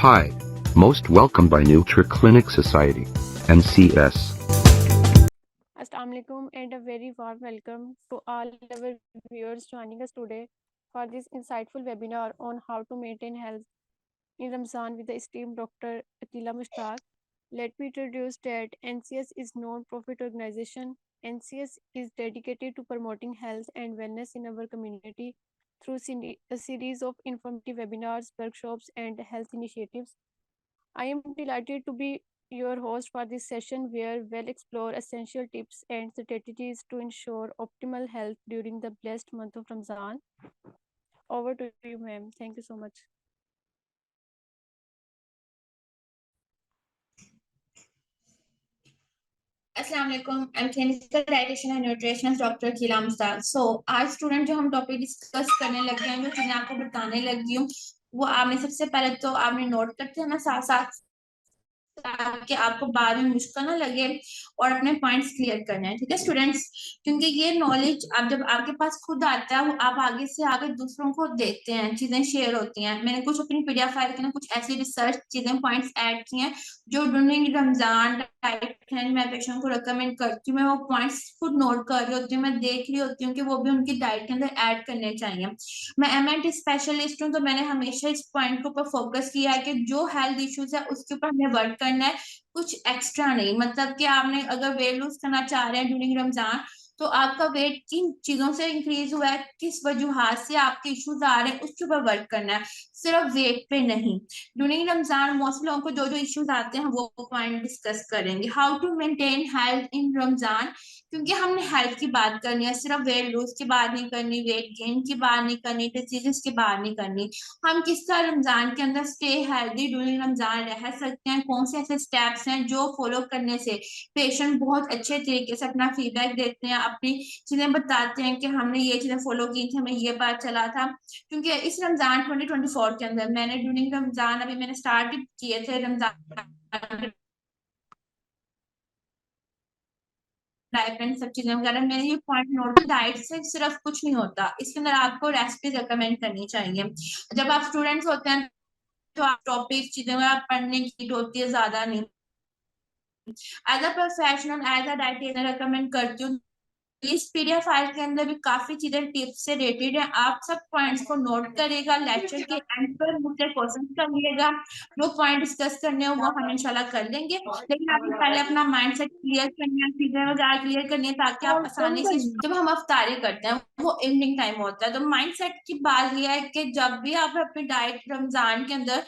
Hi, most welcome by NutriClinic Society, NCS. Assalamu alaikum and a very warm welcome to all our viewers joining us today for this insightful webinar on how to maintain health in Ramzan with the esteemed Dr. Akila Mushtaq. Let me introduce that NCS is non-profit organization. NCS is dedicated to promoting health and wellness in our community through a series of informative webinars, workshops, and health initiatives. I am delighted to be your host for this session where we'll explore essential tips and strategies to ensure optimal health during the blessed month of Ramzan. Over to you, ma'am. Thank you so much. Assalamualaikum. I'm clinical dietitian and nutritionist Dr. Akila Mushtaq. So आज student जो हम topic discuss करने लगे हैं, जो चीजें आपको बताने लगी हूँ, वो आपने सबसे पहले तो आपने नोट करते हैं ना साथ साथ, ताकि आपको बाद में मुश्किल ना लगे और अपने पॉइंट्स क्लियर करने हैं। ठीक है स्टूडेंट्स, क्योंकि ये नॉलेज आप जब आपके पास खुद आता है, वो आप आगे से आगे दूसरों को देते हैं, चीजें शेयर होती हैं। मैंने कुछ अपनी पीडीएफ फाइल के ना कुछ ऐसी रिसर्च चीजें पॉइंट्स ऐड की हैं जो ड्यूरिंग रमजान डाइट मैं पेशेंट को रिकमेंड करती हूँ। मैं वो पॉइंट्स खुद नोट कर रही होती हूँ, मैं देख रही होती हूँ कि वो भी उनकी डाइट के अंदर ऐड करने चाहिए। मैं एमएनटी स्पेशलिस्ट हूँ, तो मैंने हमेशा इस पॉइंट के ऊपर फोकस किया है कि जो हेल्थ इश्यूज है उसके ऊपर हमें वर्क करना है, कुछ एक्स्ट्रा नहीं। मतलब कि आपने अगर वेट लूज करना चाह रहे हैं ड्यूरिंग रमजान, तो आपका वेट किन चीजों से इंक्रीज हुआ है, किस वजूहात से आपके इश्यूज आ रहे हैं, उसके ऊपर वर्क करना है, सिर्फ वेट पे नहीं। ड्यूरिंग रमजान मोस्ट लोगों को जो जो इश्यूज आते हैं वो पॉइंट डिस्कस करेंगे। हाउ टू मेंटेन हेल्थ इन रमजान, क्योंकि हमने हेल्थ की बात करनी है, सिर्फ वेट लूज की बात नहीं करनी, वेट गेन की बात नहीं करनी, डिजीजेस की बात नहीं करनी। हम किस तरह रमजान के अंदर स्टे हेल्दी ड्यूरिंग रमजान रह सकते हैं, कौन से ऐसे स्टेप्स हैं जो फॉलो करने से पेशेंट बहुत अच्छे तरीके से अपना फीडबैक देते हैं, अपनी चीजें बताते हैं कि हमने ये चीजें फॉलो की थी, हमें ये बात चला था। क्योंकि इस रमजान 2024 के अंदर मैंने ड्यूरिंग रमजान अभी मैंने स्टार्ट किए थे रमजान डाइट सब चीजें वगैरह, मैंने ये पॉइंट नोट, डाइट से सिर्फ कुछ नहीं होता, इसके अंदर आपको रेसिपी रिकमेंड करनी चाहिए। जब आप स्टूडेंट्स होते हैं तो आप टॉपिक चीजें पढ़ने की होती है ज्यादा नहीं। As a professional as a dietitian recommend करती हूँ, इस पीडीएफ फाइल के अंदर भी काफी चीजें टिप्स से रिलेटेड है। आप सब पॉइंट्स को नोट करेगा, लेक्चर के एंड पर मुझसे क्वेश्चन कर लिएगा, जो पॉइंट डिस्कस करने हो वो हम इंशाल्लाह कर लेंगे। लेकिन आपको पहले अपना माइंड सेट क्लियर करना है, चीजें वगैरह क्लियर करनी है, ताकि आप आसानी से, जब हम अफ्तारी करते हैं वो इवनिंग टाइम होता है, तो माइंड सेट की बात यह है कि जब भी आप अपनी डाइट रमजान के अंदर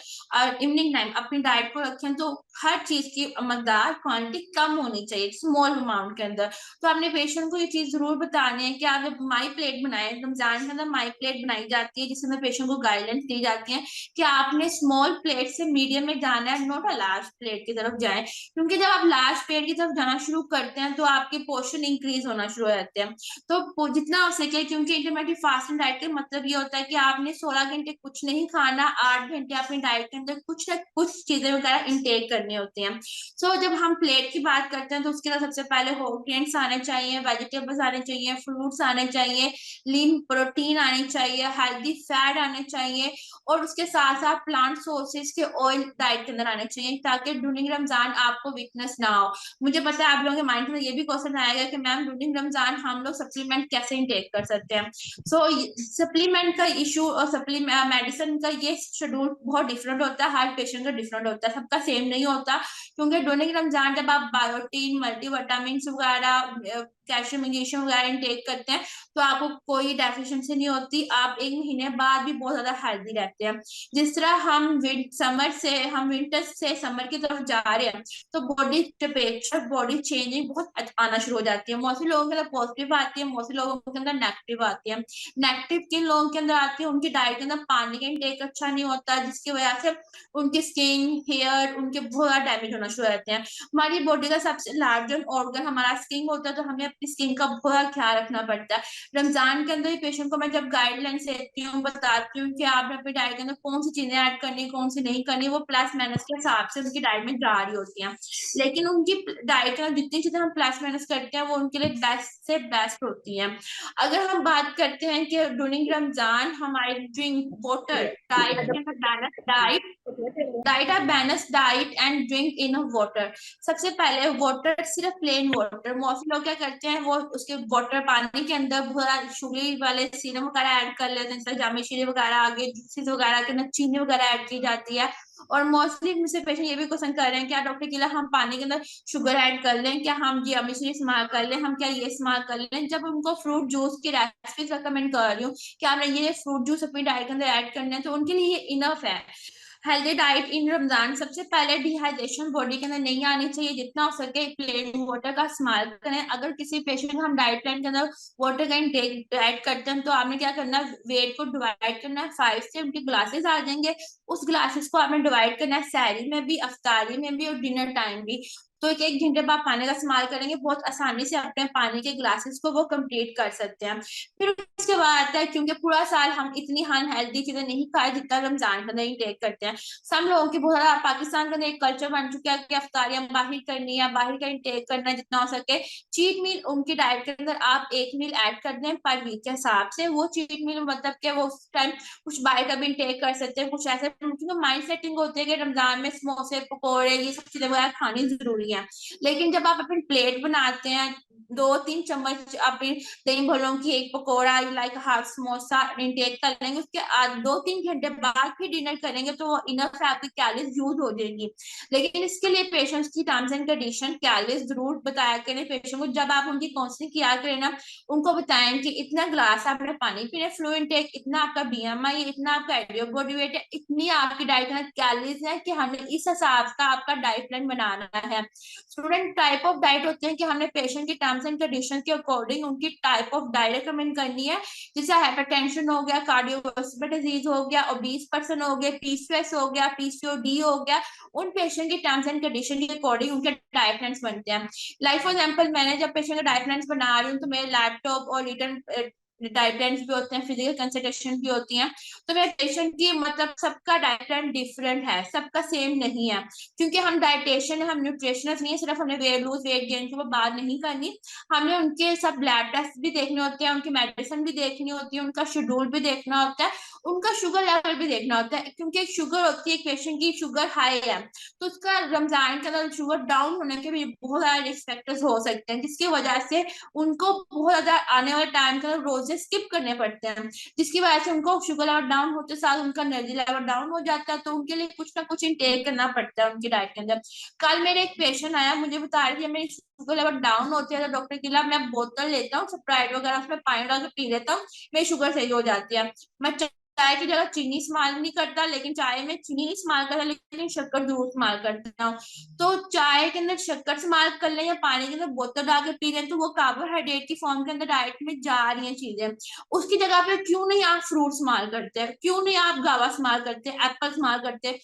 इवनिंग टाइम अपनी डाइट को रखें, तो हर चीज की मकदार क्वांटिटी कम होनी चाहिए, स्मॉल अमाउंट के अंदर। तो आपने पेशेंट को ये चीज जरूर बतानी है कि आप माई प्लेट बनाए, रमजान के अंदर माई प्लेट बनाई जाती है, जिसमें पेशेंट को गाइडेंस दी जाती है कि आपने स्मॉल प्लेट से मीडियम में जाना है, नॉट अ लार्ज प्लेट की तरफ जाए। क्योंकि जब आप लार्ज प्लेट की तरफ जाना शुरू करते हैं तो आपके पोर्शन इंक्रीज होना शुरू हो जाते हैं। तो जितना हो सके, क्योंकि इंटरमीडिएट फास्टिंग डाइट का मतलब ये होता है कि आपने 16 घंटे कुछ नहीं खाना, 8 घंटे अपनी डाइट के अंदर कुछ ना कुछ चीजें वगैरह इंटेक करनी होती हैं। सो जब हम प्लेट की बात करते हैं तो उसके लिए सबसे पहले होल ग्रेन्स आने चाहिए, वेजिटेबल्स आने चाहिए, फ्रूट्स आने चाहिए, लीन प्रोटीन आनी चाहिए, हेल्दी फैट आने चाहिए, और उसके साथ साथ प्लांट सोर्सेज के ऑयल डाइट के अंदर आने चाहिए, ताकि ड्यूरिंग रमजान आपको वीकनेस ना हो। मुझे पता है आप लोगों के माइंड में ये भी क्वेश्चन आएगा कि मैम ड्यूरिंग रमजान हम लोग सप्लीमेंट कैसे इंटेक कर सकते हैं। सो सप्लीमेंट का इशू और सप्लीमेंट मेडिसिन का ये शेड्यूल बहुत डिफरेंट होता है, हर पेशेंट का डिफरेंट होता है, सबका सेम नहीं होता। क्योंकि ड्यूरिंग रमजान जब आप बायोटीन, मल्टीविटामिन वगैरह, कैल्शियम, मैग्नीशियम वगैरह इंटेक करते हैं, तो आपको कोई डेफिशिएंसी नहीं होती, आप 1 महीने बाद भी बहुत ज्यादा हेल्दी रहते हैं। जिस तरह हम हम विंटर से समर की तरफ जा रहे हैं, तो बॉडी टेम्परेचर, बॉडी चेंजिंग बहुत आना शुरू हो जाती है। मौसमी लोगों के अंदर पॉजिटिव आती है, मौसमी लोगों के अंदर नेगेटिव आती है। नेगेटिव किन लोगों के अंदर आती है, उनकी डाइट के अंदर पानी का इंटेक अच्छा नहीं होता, जिसकी वजह से उनकी स्किन, हेयर उनके बहुत ज्यादा डैमेज होना शुरू हो जाते हैं। हमारी बॉडी का सबसे लार्जेस्ट ऑर्गन हमारा स्किन होता है, तो हमें अपनी स्किन का बहुत ख्याल रखना पड़ता है। रमजान के अंदर ही पेशेंट को मैं जब गाइडलाइंस देती हूँ, बताती हूँ कि आपने अपनी डाइट के अंदर कौन सी चीजें ऐड करनी, कौन सी नहीं करनी, वो प्लस माइनस के हिसाब से उनकी डाइट में जा रही होती हैं। लेकिन उनकी डाइट में जितनी चीजें हम प्लस माइनस करते हैं वो उनके लिए बेस्ट से बेस्ट होती हैं। अगर हम बात करते हैं कि ड्यूरिंग रमजान हमारी drink water diet diet are balance diet and drink enough water. सबसे पहले वाटर, सिर्फ प्लेन वाटर। मौसम लोग क्या करते हैं, वो उसके वाटर पानी के अंदर बहुत शुगर वाले सीरम वगैरह ऐड कर लेते हैं, जैसे जामे शीरी वगैरह, आगे जूसेस वगैरह के अंदर चीनी वगैरह ऐड की जाती है। और मोस्टली मुझसे पेशेंट ये भी क्वेश्चन कर रहे हैं, क्या डॉक्टर के लिए हम पानी के अंदर शुगर ऐड कर लें, क्या हम जी मिश्री इस्तेमाल कर लें, हम क्या ये इस्तेमाल कर लें। जब उनको फ्रूट जूस की रेसिपी रिकमेंड कर रही हूँ कि आपने ये फ्रूट जूस अपनी डाइट के अंदर ऐड करना है, तो उनके लिए ये इनफ है। हेल्दी डाइट इन रमजान, सबसे पहले डिहाइड्रेशन बॉडी के अंदर नहीं आनी चाहिए, जितना हो सके प्लेन वाटर का इस्तेमाल करें। अगर किसी पेशेंट को हम डाइट प्लान के अंदर वाटर का इंटेक ऐड करते हैं, तो आपने क्या करना है, वेट को डिवाइड करना है 5 से, उनके ग्लासेस आ जाएंगे, उस ग्लासेस को आपने डिवाइड करना है सहरी में भी, अफ्तारी में भी और डिनर टाइम भी। तो एक घंटे बाद पानी का इस्तेमाल करेंगे, बहुत आसानी से अपने पानी के ग्लासेस को वो कंप्लीट कर सकते हैं। फिर उसके बाद आता है, क्योंकि पूरा साल हम इतनी अनहेल्दी चीजें नहीं खाए जितना रमजान के अंदर इंटेक करते हैं। सब लोगों की बहुत ज्यादा पाकिस्तान के अंदर एक कल्चर बन चुका है कि अफ्तारियां बाहर करनी है, बाहर का इंटेक करना है जितना हो सके। चीट मील उनकी डाइट के अंदर आप एक मील ऐड कर दें पर वीक के हिसाब से। वो चीट मील मतलब कि वो उस टाइम कुछ बाहर का भी इंटेक कर सकते हैं, कुछ ऐसे, क्योंकि माइंड सेटिंग होती है कि रमजान में समोसे पकौड़े ये सब चीजें वगैरह खानी जरूरी है। लेकिन जब आप अपनी प्लेट बनाते हैं, 2-3 चम्मच अपनी दही भल्लों की, एक pakora like half samosa intake कर लेंगे, उसके 2-3 घंटे बाद फिर डिनर करेंगे, तो वो इनफ है, आपकी कैलोरीज यूज हो जाएगी। लेकिन इसके लिए पेशेंट्स की टर्म्स एंड कंडीशन कैलोरीज जरूर बताया करें पेशेंट को। जब आप उनकी काउंसलिंग किया करें ना, उनको बताएं कि इतना ग्लास आपने पानी पीना, फ्लो इनटेक इतना, आपका बीएमआई इतना, आपका आइडियल बॉडी वेट है इतनी, आपकी डाइट में कैलोरीज है, कि हमने इस हिसाब का आपका डाइट प्लान बनाना है। स्टूडेंट टाइप ऑफ डाइट होते हैं कि हमने पेशेंट की टर्म्स एंड कंडीशन के अकॉर्डिंग उनकी टाइप ऑफ डाइट रिकमेंड करनी है। जैसे हाइपरटेंशन हो गया, कार्डियोवास्कुलर डिजीज हो गया, ओबीस पर्सन हो गया, पीसीओएस हो गया, पीसीओडी हो गया, उन पेशेंट की टर्म्स एंड कंडीशन के अकॉर्डिंग उनके डाइट प्लान्स बनते हैं। लाइक फॉर एग्जांपल, मैंने जब पेशेंट का डाइट प्लान्स बना रही हूँ, तो मेरे लैपटॉप और रिटर्न डाइट प्लान्स भी होते हैं, फिजिकल कंसल्टेशन भी होती हैं। तो मेरे पेशेंट की मतलब सबका डाइट प्लान डिफरेंट है, सबका सेम नहीं है, क्योंकि हम डाइटेशियन है, हम न्यूट्रिशनिस्ट नहीं है। सिर्फ हमने वेट लूज वेट गेन की बात नहीं करनी, हमने उनके सब लैब टेस्ट भी देखने होते हैं, उनकी मेडिसिन भी देखनी होती है, उनका शेड्यूल भी देखना होता है, उनका शुगर लेवल भी देखना होता है। क्योंकि एक शुगर होती है, एक पेशेंट की शुगर हाई है, तो उसका रमजान के अंदर शुगर डाउन होने के भी बहुत सारे रिस्क फैक्टर्स हो सकते हैं, जिसकी वजह से उनको बहुत ज्यादा आने वाले टाइम के अंदर रोजे स्किप करने पड़ते हैं, जिसकी वजह से उनको शुगर लेवल डाउन होते साथ उनका एनर्जी लेवल डाउन हो जाता है। तो उनके लिए कुछ ना कुछ इंटेक करना पड़ता है उनकी डाइट के अंदर। कल मेरे एक पेशेंट आया, मुझे बता रही थी मेरी शुगर लेवल डाउन होती है, तो डॉक्टर के लिए मैं बोतल लेता हूँ स्प्राइट वगैरह, उसमें पानी डाल के पी लेता हूँ, मेरी शुगर सही हो जाती है। मैं चाय की जगह चीनी इस्तेमाल नहीं करता, लेकिन चाय में चीनी नहीं इस्तेमाल करता, लेकिन शक्कर जरूर इस्तेमाल करता हूँ। तो चाय के अंदर शक्कर इस्तेमाल कर लें या पानी के अंदर बोतल डाल के पी लें, तो वो कार्बोहाइड्रेट की फॉर्म के अंदर डाइट में जा रही हैं चीजें। उसकी जगह पे क्यों नहीं आप फ्रूट इस्तेमाल करते हैं, क्यों नहीं आप गावा इस्तेमाल करते हैं, एप्पल इस्तेमाल करते हैं,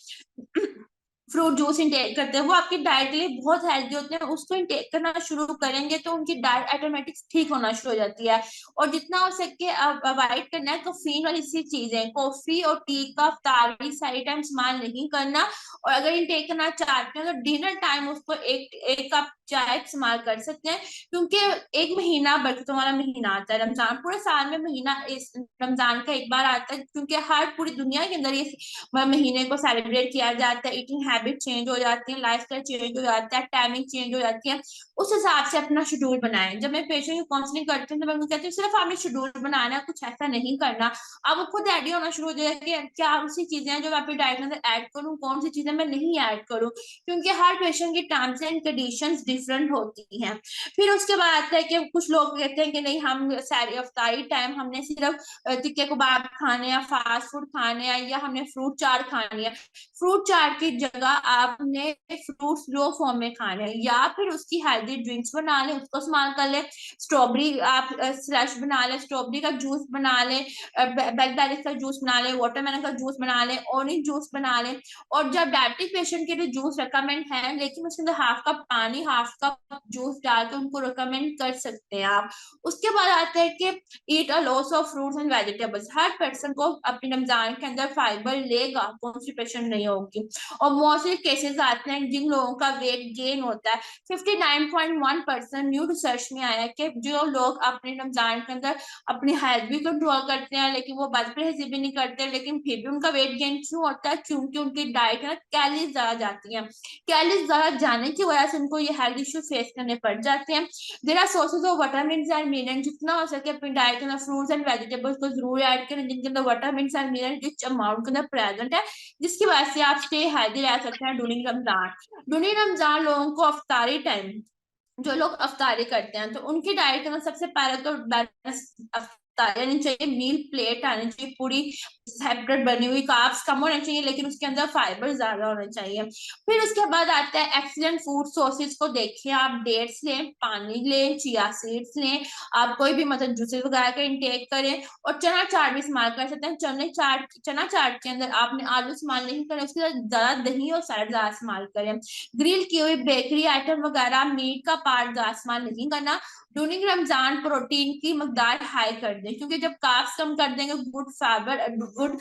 फ्रूट जूस इंटेक करते हैं, वो आपकी डाइट के लिए बहुत हेल्दी होते हैं। उसको इंटेक करना शुरू करेंगे तो उनकी डाइट ऑटोमेटिक ठीक होना शुरू हो जाती है। और जितना हो सके अवॉइड करना है कैफीन वाली सी चीजें, कॉफी और टी का इफ्तारी सारी टाइम इस्तेमाल नहीं करना। और अगर इंटेक करना चाहते हैं तो डिनर टाइम उसको एक कप चाय इस्तेमाल कर सकते हैं, क्योंकि एक महीना बरकतों वाला महीना आता है रमजान, पूरे साल में महीना इस रमजान का एक बार आता है, क्योंकि हर पूरी दुनिया के अंदर ये महीने को सेलिब्रेट किया जाता है। ईटिंग हैबिट चेंज हो जाती है, लाइफस्टाइल चेंज हो जाता है, टाइमिंग चेंज हो जाती है, उस हिसाब से अपना शेड्यूल बनाएं। जब मैं पेशेंट की काउंसलिंग करती हूँ तो मैं उनको कहती हूँ सिर्फ आपने शेड्यूल बनाना है, कुछ ऐसा नहीं करना। अब खुद आइडिया होना शुरू हो जाएगा कि क्या सी चीजें हैं जो मैं अपनी डाइट के अंदर ऐड करूँ, कौन सी चीजें मैं नहीं ऐड करूँ, क्योंकि हर पेशेंट की टर्म्स एंड कंडीशंस डिफरेंट होती हैं। फिर उसके बाद आता है कि कुछ लोग कहते हैं कि नहीं, हम सारी अफ्तारी टाइम हमने सिर्फ टिक्के कबाब खाने या फास्ट फूड खाने हैं, या हमने फ्रूट चाट खानी है। फ्रूट चाट की जगह आपने फ्रूट्स लो फॉर्म में खाने हैं, या फिर उसकी हेल्दी ड्रिंक्स बना लें, उसको इस्तेमाल कर लें। स्ट्रॉबेरी आप स्लश बना लें, स्ट्रॉबेरी का जूस बना लें, ब्लैकबेरी का जूस बना लें, वाटरमेलन का जूस बना लें, ऑरेंज जूस बना लें। और जब डायबिटिक पेशेंट के लिए जूस रिकमेंड है, लेकिन उसके अंदर हाफ कप पानी हाफ कप जूस डाल के उनको रिकमेंड कर सकते हैं आप। उसके बाद आता है कि eat a lots of fruits and vegetables. हर पर्सन को अपने रमजान के अंदर फाइबर लेगा, कॉन्स्टिपेशन नहीं होगी। और मोस्टली केसेस आते हैं जिन लोगों का वेट गेन होता है। 59.1% न्यू रिसर्च में आया है कि जो लोग अपने रमजान के अंदर अपनी हेल्थ भी कंट्रोल करते हैं, लेकिन वो बदपरहेजी भी नहीं करते, लेकिन फिर भी उनका वेट गेन क्यों होता है? क्योंकि उनकी डाइट में कैलोरीज ज्यादा जाती है। कैलोरीज ज्यादा जाने की वजह से उनको ये हेल्थ इश्यू फेस करने पड़ जाते हैं। There are sources of vitamin and mineral. जितना हो सके अपनी डाइट के अंदर फ्रूट्स एंड वेजिटेबल्स को जरूर ऐड करें, जिनके अंदर vitamin and mineral rich amount के अंदर प्रेजेंट है, जिसकी वजह से आप स्टे हेल्दी रह सकते हैं ड्यूरिंग रमजान। ड्यूरिंग रमजान लोगों को अफ्तारी टाइम, जो लोग अफ्तारी करते हैं, तो उनकी डाइट के अंदर सबसे पहले तो बैलेंस अफ्तारी आनी चाहिए, मील प्लेट आनी चाहिए पूरी सेपरेट बनी हुई, कार्ब्स कम होने चाहिए लेकिन उसके अंदर फाइबर ज्यादा होना चाहिए। फिर उसके बाद आता है एक्सीलेंट फूड सोर्सेज को देखिए आप। डेट्स लें, पानी लें, चिया सीड्स लें, आप कोई भी मतलब जूसेस वगैरह का इंटेक करें। और चना चाट भी इस्तेमाल कर सकते हैं। चना चाट के अंदर आपने आलू इस्तेमाल नहीं करें, उसके साथ ज्यादा दही और सैलड ज्यादा इस्तेमाल करें। ग्रिल की हुई बेकरी आइटम वगैरह, मीट का पार्ट ज्यादा इस्तेमाल नहीं करना। ड्यूरिंग रमजान प्रोटीन की मकदार हाई कर दें, क्योंकि जब कार्ब्स कम कर देंगे, गुड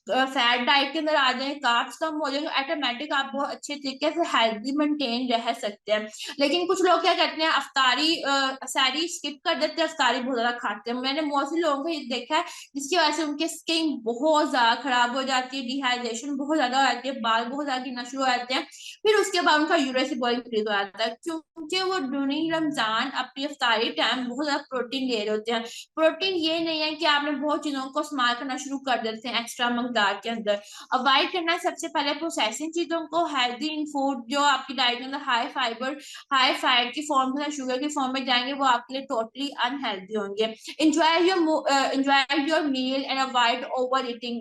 फैट डाइट के अंदर आ जाए, कार्ब्स कम हो जाएंगे, ऑटोमेटिक आप बहुत अच्छे तरीके से हेल्दी मेंटेन रह सकते हैं। लेकिन कुछ लोग क्या करते हैं, अफ्तारी सारी स्किप कर देते हैं, अफ्तारी बहुत ज्यादा खाते हैं। मैंने मोस्टली लोगों को ये देखा है, जिसकी वजह से उनकी स्किन बहुत ज्यादा खराब हो जाती है, डिहाइड्रेशन बहुत ज्यादा हो जाती है, बाल बहुत ज्यादा गिरना शुरू हो जाते हैं। फिर उसके बाद उनका यूरिक बॉय इंक्रीज हो जाता है, क्योंकि वो ड्यूरिंग रमजान अपनी अफ्तारी टाइम बहुत ज्यादा प्रोटीन ले रहे होते हैं। प्रोटीन ये नहीं है कि आपने बहुत चीजों को इस्तेमाल करना शुरू कर देते हैं एक्स्ट्रा मकदार के अंदर। अवॉइड करना है सबसे पहले प्रोसेसिंग चीजों को। हेल्दी फूड जो आपकी डाइट के अंदर हाई फाइबर हाई फैट की फॉर्म में, शुगर की फॉर्म में जाएंगे, वो आपके लिए टोटली अनहेल्दी होंगे। Enjoy your meal and avoid over eating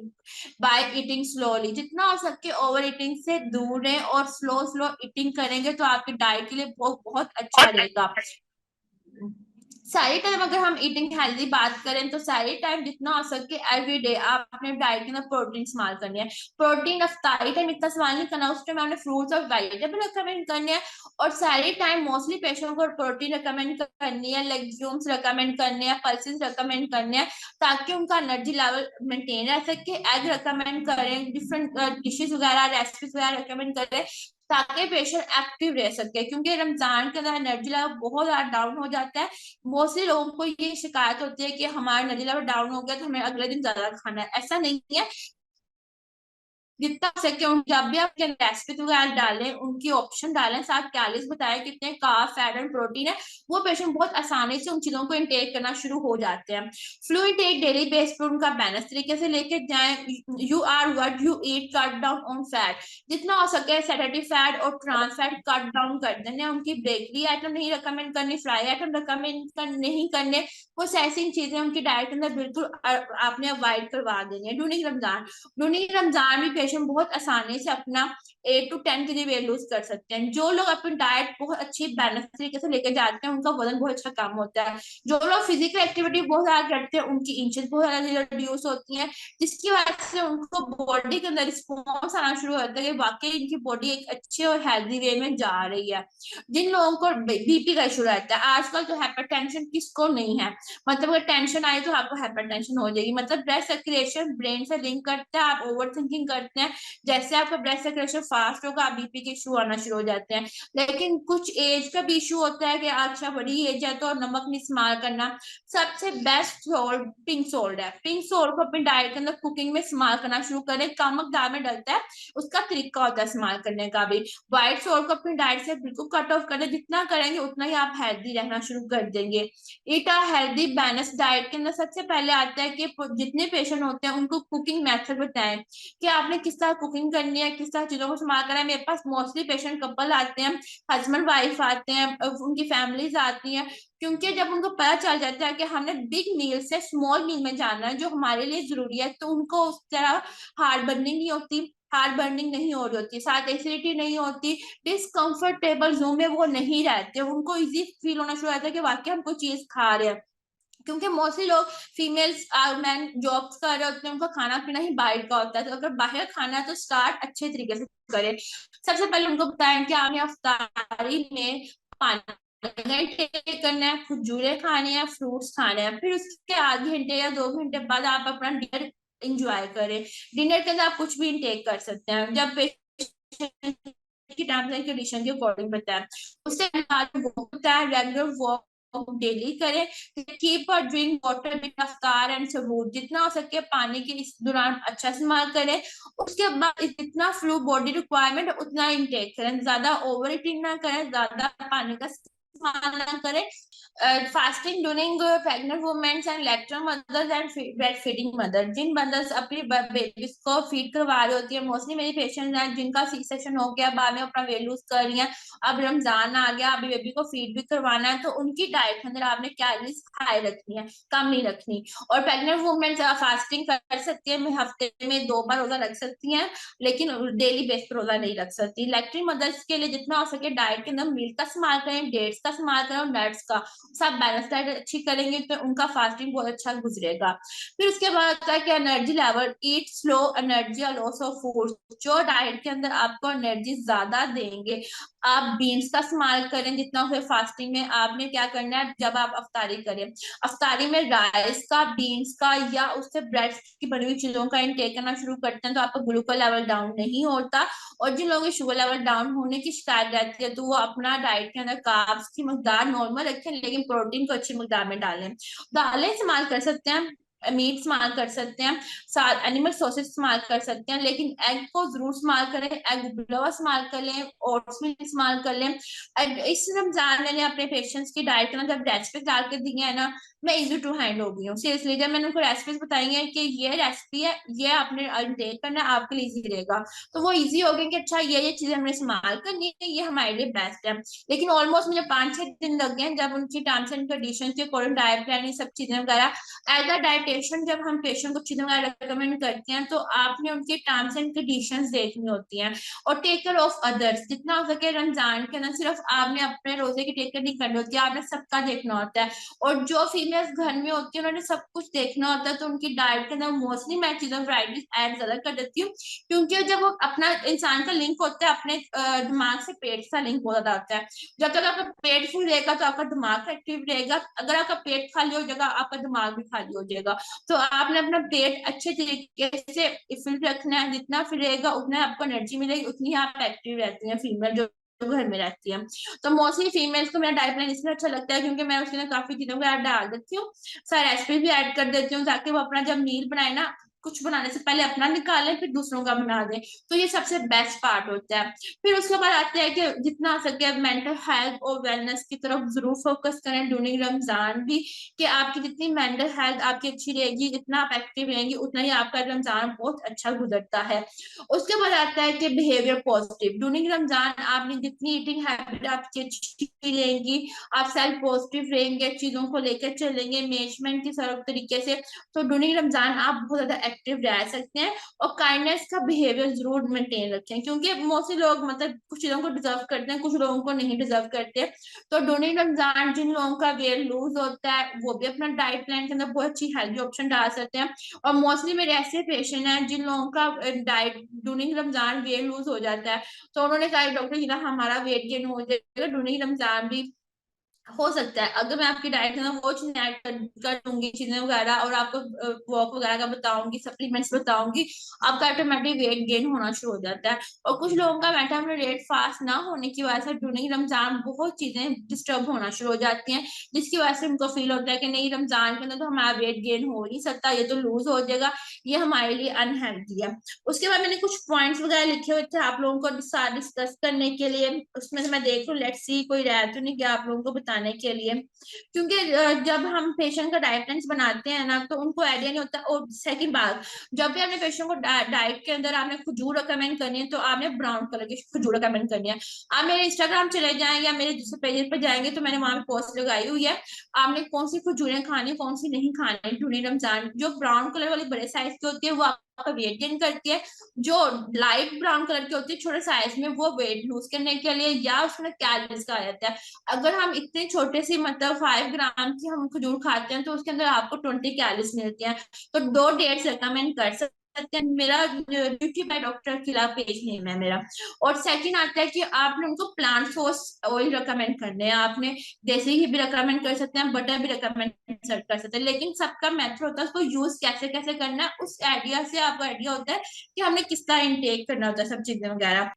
by eating slowly. जितना हो सके ओवर ईटिंग से दूर रहें और स्लो स्लो ईटिंग करेंगे तो आपकी डाइट के लिए बहुत बहुत अच्छा रहेगा। सारी टाइम अगर हम ईटिंग हेल्दी बात करें, तो सारी टाइम जितना हो सके एवरी डे आप अपने डाइट के अंदर प्रोटीन इस्तेमाल करनी है। प्रोटीन अफ्तारी टाइम इतना इस्तेमाल नहीं करना, उस टाइम आपने फ्रूट्स और वेजिटेबल रिकमेंड करने हैं। और सारी टाइम मोस्टली पेशेंट को प्रोटीन रिकमेंड करनी है, लेग्यूम्स रिकमेंड करने हैं, पल्सेस रिकमेंड करने हैं, ताकि उनका एनर्जी लेवल मेंटेन रह सके। एग रिकमेंड करें, डिफरेंट डिशेज वगैरह रेसिपीज वगैरह रिकमेंड करें, ताकि पेशेंट एक्टिव रह सके। क्योंकि रमजान के अंदर एनर्जी लेवल बहुत ज्यादा डाउन हो जाता है। मोस्टली लोगों को ये शिकायत होती है कि हमारा एनर्जी लेवल डाउन हो गया तो हमें अगले दिन ज्यादा खाना है। ऐसा नहीं है, जितना हो सके जब भी आप रेसिपी वगैरह डालें, उनकी ऑप्शन डालें, साथ कैलोरीज बताएं कितने कार्ब फैट एंड प्रोटीन है, वो पेशेंट बहुत आसानी से उन चीजों को इंटेक करना शुरू हो जाते हैं। फ्लू इंटेक डेली बेस पर उनका बैलेंस तरीके से लेके जाएं। You are what you eat, cut down on fat. जितना हो सके सैटरडे फैट और ट्रांस फैट कट डाउन कर देने। उनकी बेकरी आइटम नहीं रिकमेंड करनी, फ्राई आइटम रिकमेंड नहीं करने, कुछ ऐसी चीजें उनकी डाइट के अंदर बिल्कुल आपने अवॉइड करवा देनी है ड्यूरिंग रमजान। ड्यूरिंग रमजान भी पेशेंट बहुत आसानी से अपना 8 to 10 kg वेट लूज कर सकते हैं। जो लोग अपनी डाइट बहुत अच्छी बैलेंस तरीके से लेके जाते हैं, उनका वजन बहुत अच्छा कम होता है। जो लोग फिजिकल एक्टिविटी बहुत ज्यादा करते हैं, उनकी इंचेस बहुत ज्यादा रिड्यूस होती हैं, जिसकी वजह से उनको बॉडी के अंदर रिस्पॉन्स आना शुरू होता है कि वाकई इनकी बॉडी एक अच्छे और हेल्दी वे में जा रही है। जिन लोगों को बीपी का इशू रहता है आजकल, तो हाइपरटेंशन किसको नहीं है, मतलब अगर टेंशन आई तो आपको हाइपरटेंशन हो जाएगी। मतलब ब्लड सर्कुलेशन ब्रेन से लिंक करता है, आप ओवर थिंकिंग करते हैं, जैसे आपका ब्लड सर्कुलेशन फास्ट होगा आप बीपी के इशू आना शुरू हो जाते हैं। लेकिन कुछ एज का भी इशू होता है कि अच्छा बड़ी एज है तो नमक नहीं इस्तेमाल करना। सबसे बेस्ट सॉल्ट पिंक सॉल्ट है। पिंक सॉल्ट को अपनी डाइट के अंदर कुकिंग में इस्तेमाल करना शुरू करें। कम मकदार में डलता है, उसका तरीका होता है इस्तेमाल करने का भी। व्हाइट सॉल्ट को अपनी डाइट से बिल्कुल कट ऑफ करें, जितना करेंगे उतना ही आप हेल्दी रहना शुरू कर देंगे। ईट अ हेल्दी बैलेंस डाइट के अंदर सबसे पहले आता है कि जितने पेशेंट होते हैं उनको कुकिंग मेथड बताएं कि आपने किस तरह कुकिंग करनी है, किस तरह चीजों को इस्तेमाल करना है। मेरे पास मोस्टली पेशेंट कपल आते हैं, हस्बैंड वाइफ आते हैं, उनकी फैमिलीज आती हैं, क्योंकि जब उनको पता चल जाता है कि हमने बिग मील से स्मॉल मील में जाना है जो हमारे लिए जरूरी है, तो उनको उस तरह हार्ड बर्निंग नहीं होती। हार्ट बर्निंग नहीं हो रही होती, साथ एसिडिटी नहीं होती, डिसकंफर्टेबल जोन में वो नहीं रहते, उनको इजी फील होना शुरू होता है कि वाकई हम कोई चीज खा रहे हैं। क्योंकि मोस्टली लोग फीमेल्स मैन जॉब्स कर रहे होते हैं, उनका खाना पीना ही बाहर का होता है, तो अगर बाहर खाना है तो स्टार्ट अच्छे तरीके से करें। सबसे पहले उनको बताएं कि आपने अफ्तारी में पानी टेक करना है, खजूरें खाने हैं, फ्रूट्स खाने हैं, फिर उसके आधे घंटे या 2 घंटे बाद आप अपना डिनर इंजॉय करें। डिनर के अंदर आप कुछ भी इनटेक कर सकते हैं, जब पेशेंट की टर्म्स एंड कंडीशन के अकॉर्डिंग बताएं। उससे बताएं रेगुलर वॉक डेली करें, कीप और ड्रिंक वाटर विद रफ्तार एंड सबूत, जितना हो सके पानी के इस दौरान अच्छा इस्तेमाल करें। उसके बाद जितना फ्लू बॉडी रिक्वायरमेंट उतना इंटेक करें, ज्यादा ओवर ईटिंग ना करें, ज्यादा पानी का इस्तेमाल ना करें। Fasting during pregnant womens and lactating mothers and breast feeding mother, जिन मदर्स अपनी बेबीज को फीड करवा रही होती है, मोस्टली मेरी पेशेंट हैं जिनका सी सेक्शन हो गया, बाद में अपना वेट लूज कर रही है, अब रमजान आ गया, अभी बेबी को फीड भी करवाना है, तो उनकी डाइट के अंदर आपने कैलोरीज हाई रखनी है, कम नहीं रखनी। और प्रेग्नेंट वुमेन फास्टिंग कर सकती है, हफ्ते में 2 बार रोजा रख सकती हैं, लेकिन डेली बेस पर रोजा नहीं रख सकती। लैक्टिंग मदर्स के लिए जितना हो सके डाइट के अंदर मिल्क का इस्तेमाल करें, डेट्स का इस्तेमाल करें और नट्स का, सब बैलेंस डाइट अच्छी करेंगे तो उनका फास्टिंग बहुत अच्छा गुजरेगा। फिर उसके बाद आता है कि एनर्जी लेवल, ईट स्लो एनर्जी और लॉस ऑफ फूड, जो डाइट के अंदर आपको एनर्जी ज्यादा देंगे आप बीन्स का इस्तेमाल करें जितना हो। फास्टिंग में आपने क्या करना है, जब आप अफ्तारी करें, अफ्तारी में राइस का, बीन्स का या उससे ब्रेड की बनी हुई चीजों का इंटेक करना शुरू करते हैं तो आपका ग्लूकोज लेवल डाउन नहीं होता। और जिन लोगों की शुगर लेवल डाउन होने की शिकायत रहती है तो वो अपना डाइट के अंदर कार्ब्स की मकदार नॉर्मल रखें, लेकिन प्रोटीन को अच्छी मकदार में डालें। दालें इस्तेमाल कर सकते हैं, मीट इस्तेमाल कर सकते हैं, साथ एनिमल सॉसेज इस्तेमाल कर सकते हैं, लेकिन एग को जरूर इस्तेमाल करें, एग उबला हुआ इस्तेमाल कर लें, ओट्स में इस्तेमाल कर लें। इस रमजान मैंने अपने पेशेंट्स की डाइट के अंदर जब रेसिपीज डाल के दी है ना, मैं इजी टू हैंड हो गई हूँ सीरियसली। जब मैंने उनको रेसिपीज बताई है कि ये रेसिपी है, ये आपने इंटेक करना है, आपके लिए इजी रहेगा, तो वो इजी हो गया कि अच्छा ये चीजें हमने इस्तेमाल करनी है, ये हमारे लिए बेस्ट है। लेकिन ऑलमोस्ट मुझे 5-6 दिन लग गए जब उनकी टर्म्स एंड कंडीशन के अकॉर्डिंग डाइट प्लान सब चीजें वगैरह। एज अ डाइटेशियन जब हम पेशेंट को चीजें वगैरह रिकमेंड करते हैं तो आपने उनकी टर्म्स एंड कंडीशंस देखनी होती हैं और टेक केयर ऑफ अदर्स, जितना हो सके रमजान के अंदर सिर्फ आपने अपने रोजे की टेक केयर नहीं करनी होती है, आपने सबका देखना होता है। और जो फीमेल्स घर में होती है उन्होंने सब कुछ देखना होता है, तो उनकी डाइट के अंदर मोस्टली मैं चीजें वराइटीज ऐड ज्यादा कर देती हूँ, क्योंकि जब वो अपना इंसान का लिंक होता है अपने दिमाग से पेट का लिंक बहुत ज्यादा होता है। जब तक आपका पेट फुल रहेगा तो आपका दिमाग एक्टिव रहेगा, अगर आपका पेट खाली हो जाएगा आपका दिमाग भी खाली हो जाएगा। तो आपने अपना पेट अच्छे तरीके से फिल रखना है, जितना फिल रहेगा उतना आपको एनर्जी मिलेगी, उतनी आप एक्टिव रहती हैं फीमेल जो घर में रहती है। तो मोस्टली फीमेल्स को मेरा डाइट प्लान इसलिए अच्छा लगता है क्योंकि मैं उसके अंदर काफी चीजों को ऐड डाल देती हूँ, सारे रेसिपी भी ऐड कर देती हूँ ताकि वो अपना जब मील बनाए ना, कुछ बनाने से पहले अपना निकालें फिर दूसरों का बना दें, तो ये सबसे बेस्ट पार्ट होता है। फिर उसके बाद आते हैं कि जितना हो सके मेंटल हेल्थ और वेलनेस की तरफ जरूर फोकस करें ड्यूरिंग रमजान भी, कि आपकी जितनी मेंटल हेल्थ आपकी अच्छी रहेगी, जितना आप एक्टिव रहेंगी, उतना ही आपका रमजान बहुत अच्छा गुजरता है। उसके बाद आता है कि बिहेवियर पॉजिटिव, ड्यूरिंग रमजान आपने जितनी ईटिंग हैबिट आपकी अच्छी रहेंगी, आप सेल्फ पॉजिटिव रहेंगे, चीजों को लेकर चलेंगे मैनेजमेंट की सरल तरीके से, तो ड्यूरिंग रमजान आप बहुत ज्यादा एक्टिव रह सकते हैं। और काइंडनेस का बिहेवियर जरूर मेंटेन रखें, क्योंकि मोस्टली लोग मतलब कुछ चीजों को डिजर्व करते हैं, कुछ लोगों को नहीं डिजर्व करते। तो ड्यूरिंग रमजान जिन लोगों का वेट लूज होता है वो भी अपना डाइट प्लान के अंदर बहुत अच्छी हेल्थी ऑप्शन डाल सकते हैं। और मोस्टली मेरे ऐसे पेशेंट हैं जिन लोगों का diet during Ramzan weight lose हो जाता है, तो उन्होंने कहा डॉक्टर जी ना हमारा वेट गेन हो जाएगा ड्यूरिंग रमजान भी हो सकता है, अगर मैं आपकी डाइट में वो चीजें ऐड कर दूंगी चीजें वगैरह, और आपको वॉक वगैरह का बताऊंगी, सप्लीमेंट्स बताऊंगी, आपका ऑटोमेटिक वेट गेन होना शुरू हो जाता है। और कुछ लोगों का मेटाबॉलिक रेट फास्ट ना होने की वजह से ड्यूरिंग रमजान बहुत चीजें डिस्टर्ब होना शुरू हो जाती हैं, जिसकी वजह से उनको फील होता है कि नहीं रमजान के अंदर तो हमारा वेट गेन हो नहीं सकता, ये तो लूज हो जाएगा, ये हमारे लिए अनहेल्थी है। उसके बाद मैंने कुछ पॉइंट्स वगैरह लिखे हुए थे आप लोगों को डिस्कस करने के लिए, उसमें से मैं देख लूं लेट्स सी कोई रह तो नहीं गया आप लोगों को बताने के लिए, क्योंकि जब हम पेशेंट का डाइट प्लान बनाते हैं ना तो उनको आइडिया नहीं होता। और सेकंड बात, जब भी आपने पेशेंट को डाइट के अंदर आपने खजूर रिकमेंड करनी है तो आपने ब्राउन कलर की खजूर रिकमेंड करनी है। आप मेरे इंस्टाग्राम चले जाएं या मेरे दूसरे पेज पर जाएंगे तो मैंने वहां पे पोस्ट लगाई हुई है, आपने कौन सी खजूरें खानी कौन सी नहीं खानी ड्यूरिंग रमजान। जो ब्राउन कलर वाली बड़े साइज की होती है वो आपका वेट गेन करती है। जो लाइट ब्राउन कलर की होती है छोटे साइज में, वो वेट लूज करने के लिए या उसमें कैलोरीज का आ जाता है। अगर हम इतने छोटे सी मतलब 5 ग्राम की हम खजूर खाते हैं तो उसके अंदर आपको 20 कैलोरीज मिलती हैं। तो 2 डेट्स रिकमेंड कर सकते हैं। मेरा ब्यूटी बाय डॉक्टर खिला पेज नेम है मेरा। और सेकंड आता है कि आपने उनको प्लांट सोर्स ऑयल रिकमेंड करने हैं। आपने देसी घी भी रिकमेंड कर सकते हैं, बटर भी रिकमेंड कर सकते हैं, लेकिन सबका मेथड होता है उसको यूज कैसे कैसे करना है, उस आइडिया से आपको आइडिया होता है कि हमने किस तरह इनटेक करना होता है सब चीजें वगैरह।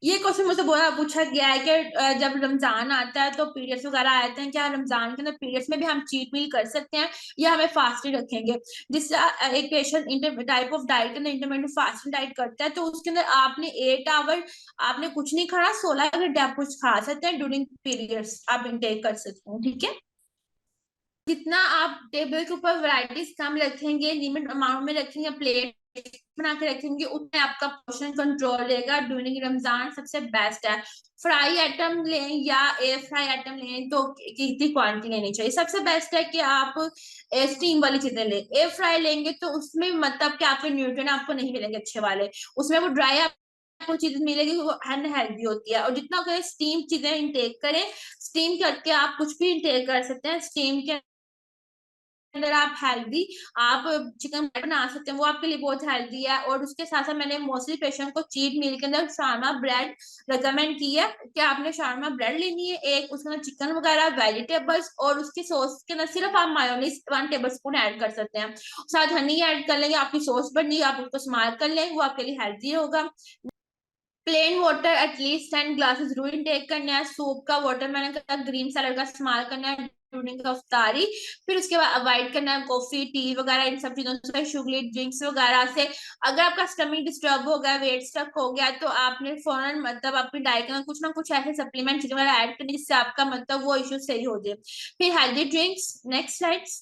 ये क्वेश्चन मुझसे बोला पूछा गया है कि जब रमजान आता है तो पीरियड्स वगैरह आते हैं, क्या रमजान के अंदर पीरियड्स में भी हम चीट मील कर सकते हैं या हमें फास्टिंग रखेंगे। जिससे एक पेशेंट टाइप ऑफ डाइट के अंदर इंटरमीडिएट फास्टिंग डाइट करता है तो उसके अंदर आपने 8 आवर आपने कुछ नहीं खाना, 16 घंटे आप कुछ खा सकते हैं, ड्यूरिंग पीरियड्स आप इंटेक कर सकते हैं, ठीक है। जितना आप टेबल के ऊपर वैरायटीज कम रखेंगे, लिमिट अमाउंट में रखेंगे, प्लेट बना के रखेंगे, उतना आपका पोर्शन कंट्रोल रहेगा ड्यूरिंग रमजान। सबसे बेस्ट है फ्राई आइटम लें या एयर फ्राई आइटम लें तो कितनी क्वांटिटी लेनी चाहिए। सबसे बेस्ट है कि आप स्टीम वाली चीजें लें। एयर फ्राई लेंगे तो उसमें मतलब कि आपके न्यूट्रिएंट आपको नहीं मिलेंगे अच्छे वाले, उसमें वो ड्राई आपको चीजें मिलेगी, वो अनहेल्दी होती है। और जितना करें स्टीम चीजें इंटेक करें, स्टीम करके आप कुछ भी इंटेक कर सकते हैं। स्टीम के अंदर आप हेल्दी आप चिकन बना सकते हैं, वो आपके लिए बहुत हेल्दी है। और उसके साथ साथ मैंने मोस्टली पेशेंट को चीट मील के अंदर शारमा ब्रेड रिकमेंड की है कि आपने शारमा ब्रेड लेनी है एक, उसके अंदर चिकन वगैरह वेजिटेबल्स और उसकी सॉस के अंदर सिर्फ आप मायोनीज 1 टेबल स्पून ऐड कर सकते हैं, साथ हनी ऐड कर लेंगे, आपकी सॉस बन गई, आप उसको इस्तेमाल कर लें, वो आपके लिए हेल्दी होगा। प्लेन वाटर एटलीस्ट 10 ग्लासेस जरूर इनटेक करना है। सूप का वाटर मैंने कहा ग्रीन सैलड का इस्तेमाल करना है ड्यूरिंग अफ्तारी। फिर उसके बाद अवॉइड करना है कॉफी टी वगैरह इन सब चीजों से, शुगरी ड्रिंक्स वगैरह से। अगर आपका स्टमक डिस्टर्ब हो गया, वेट स्टक हो गया, तो आपने फौरन मतलब अपनी डाइट में कुछ ना कुछ ऐसे सप्लीमेंट चीजें वगैरह ऐड करनी जिससे आपका मतलब वो इश्यू सही हो जाए। फिर healthy drinks, next slides.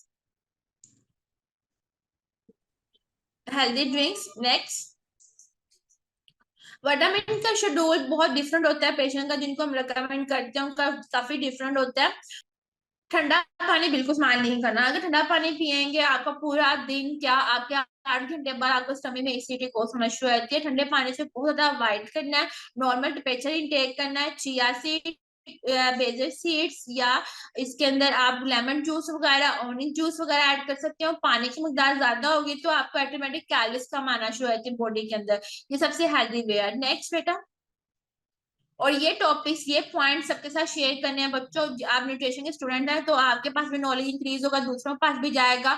Healthy drinks next. Vitamin का शेड्यूल बहुत डिफरेंट होता है पेशेंट का, जिनको हम रिकमेंड करते हैं उनका काफी डिफरेंट होता है। ठंडा पानी बिल्कुल इस्तेमाल नहीं करना। अगर ठंडा पानी पियेंगे आपका पूरा दिन क्या आपके 8 घंटे बाद आपको स्टमक में एसिडिटी को समस्या रहती है। ठंडे पानी से बहुत ज्यादा अवॉइड करना है, नॉर्मल टेम्परेचर इंटेक करना है। चिया सीड, बेजर सीड्स या इसके अंदर आप लेमन जूस वगैरह ऑरेंज जूस वगैरह ऐड कर सकते हो। पानी की मकदार ज्यादा होगी तो आपको ऑटोमेटिक कैलोरीज कम आना शुरू होती है बॉडी के अंदर। ये सबसे हेल्दी वे है। नेक्स्ट बेटा। और ये टॉपिक्स ये पॉइंट सबके साथ शेयर करने हैं बच्चों। आप न्यूट्रिशन के स्टूडेंट हैं तो आपके पास भी नॉलेज इंक्रीज होगा, दूसरों के पास भी जाएगा।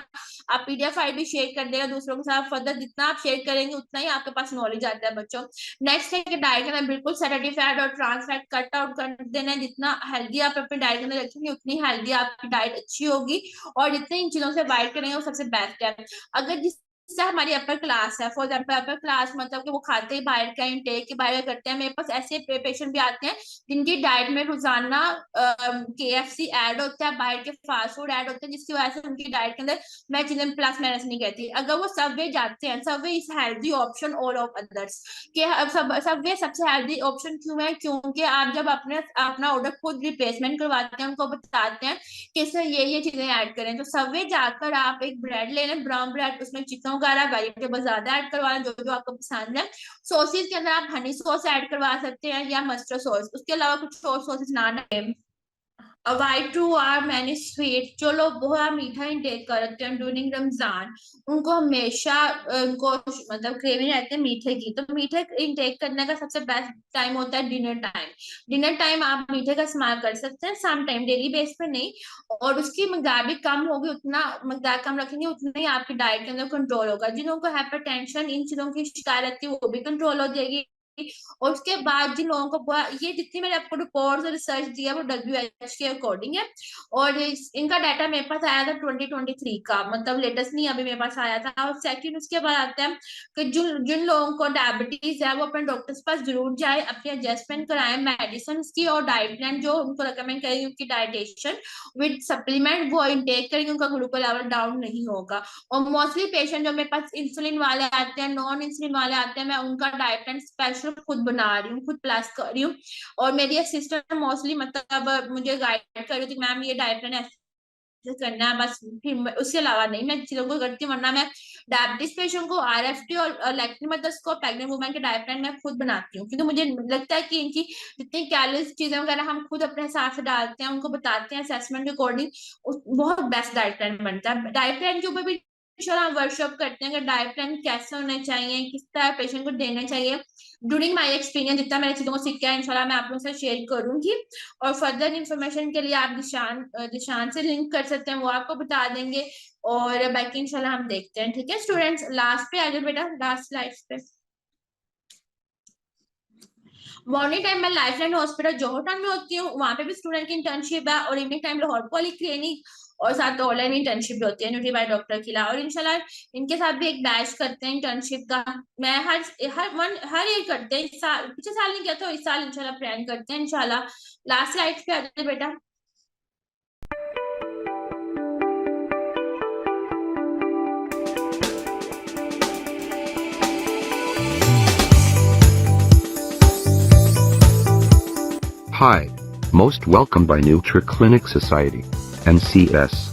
आप पीडीएफ फाइल भी शेयर कर देगा दूसरों के साथ फर्दर, जितना आप शेयर करेंगे उतना ही आपके पास नॉलेज आता है बच्चों। नेक्स्ट है कि डाइट के अंदर बिल्कुल सैटरडे फैट और ट्रांस फैट कट आउट कर देना है। जितना हेल्दी आप अपने डाइट के अंदर रखेंगे उतनी हेल्दी आपकी डाइट अच्छी होगी। और जितने इन चीजों से अवॉइड करेंगे वो सबसे बेस्ट है। अगर जिस से हमारी अपर क्लास है, फॉर एग्जाम्पल अपर क्लास मतलब कि वो खाते ही बाहर का इंटेक के बाहर करते हैं। मेरे पास ऐसे पेशेंट भी आते हैं जिनकी डाइट में रोजाना केएफसी ऐड होता है, बाहर के फास्ट फूड ऐड होते हैं, जिसकी वजह से उनकी डाइट के अंदर मैं चीजें प्लस माइनस नहीं कहती। अगर वो सबवे जाते हैं, Subway is healthy option all of others के। अब सबवे सबसे हेल्दी ऑप्शन क्यों है, क्योंकि आप जब अपने अपना ऑर्डर खुद रिप्लेसमेंट करवाते हैं, उनको बताते हैं कि इसमें ये चीजें ऐड करें। तो सबवे जाकर आप एक ब्रेड ले लें, ब्राउन ब्रेड, उसमें चिकन वगैरह वेजिटेबल ज्यादा ऐड करवा लें जो जो आपको पसंद है। सॉसेज के अंदर आप हनी सॉस ऐड करवा सकते हैं या मस्टर्ड सॉस, उसके अलावा कुछ और सॉसेज ना डालें। Avoid too are many sweet. जो लोग बहुत मीठा इंटेक करते हैं ड्यूरिंग रमजान, उनको हमेशा उनको मतलब क्रेविंग रहती है मीठे की। तो मीठे इंटेक करने का सबसे बेस्ट टाइम होता है डिनर टाइम। डिनर टाइम आप मीठे का इस्तेमाल कर सकते हैं, सम टाइम डेली बेस पे नहीं। और उसकी मकदार भी कम होगी, उतना मकदार कम रखेंगे उतना ही आपकी डाइट के अंदर कंट्रोल होगा। जिन लोगों को हाइपरटेंशन इन चीजों की शिकायत रहती है वो भी कंट्रोल हो जाएगी। और उसके बाद जिन लोगों को ये जितनी मैंने आपको रिपोर्ट और रिसर्च दिया वो WHO के अकॉर्डिंग है। और इनका डाटा मेरे पास आया था 2023 का, मतलब लेटेस्ट नहीं अभी मेरे पास आया था। और सेकंड उसके बाद आता है कि जिन जिन लोगों को डायबिटीज है वो अपने डॉक्टर के पास जरूर जाए, अपनी एडजस्टमेंट कराएं मेडिसिन की और डाइट प्लान जो उनको रिकमेंड करेंगे उनकी डाइटेशन विद सप्लीमेंट वो इनटेक करेंगे, उनका ग्लूकोज लेवल डाउन नहीं होगा। और मोस्टली पेशेंट जो मेरे पास इंसुलिन वाले आते हैं, नॉन इंसुलिन वाले आते हैं, मैं उनका डाइट प्लान स्पेशल खुद बना रही हूँ, खुद प्लस कर रही हूँ। और मेरी असिस्टेंट मोस्टली मतलब मुझे गाइड कर रही थी मैम ये डाइट प्लान करना है बस, फिर उसके अलावा नहीं मैं चीजों को करती हूँ, वरना मैं डायबिटीज पेशेंट को RFT और लैक्टिक मदर्स को प्रेग्नेंट वुमेन के डाइट प्लान मैं खुद बनाती हूँ, क्योंकि मुझे लगता है कि इनकी जितनी कैलोरीज चीजें वगैरह हम खुद अपने हिसाब से डालते हैं, उनको बताते हैं असेसमेंट के अकॉर्डिंग, बहुत बेस्ट डाइट प्लान बनता है। डाइट प्लान के ऊपर भी हम वर्कशॉप करते हैं कि डाइट प्लान कैसे होने चाहिए, किस तरह पेशेंट को देना चाहिए। ड्यूरिंग माई एक्सपीरियंस जितना मैंने चीजों को सीखा है इंशाल्लाह मैं आप लोगों से शेयर करूंगी, और फर्दर इंफॉर्मेशन के लिए आप दिशान से लिंक कर सकते हैं, वो आपको बता देंगे, और बाकी इंशाल्लाह हम देखते हैं। ठीक है स्टूडेंट्स, लास्ट पे आ जाओ बेटा, लास्ट स्लाइड्स पे। मॉर्निंग टाइम मैं लाइफलाइन हॉस्पिटल जोहर टाउन में होती हूँ, वहाँ पे भी स्टूडेंट की इंटर्नशिप है, और evening time Lahore poly clinic, और साथ ऑनलाइन इंटर्नशिप भी होती है न्यूट्री बाय डॉक्टर किला, और इंशाल्लाह इनके साथ भी एक बैच करते हैं इंटर्नशिप का। मैं हर ईयर करते हैं, इस साल पिछले साल नहीं किया था, इस साल इंशाल्लाह प्लान करते हैं इंशाल्लाह। लास्ट स्लाइड पे आ जाते बेटा। Hi, most welcome by NutriClinic Society, NCS.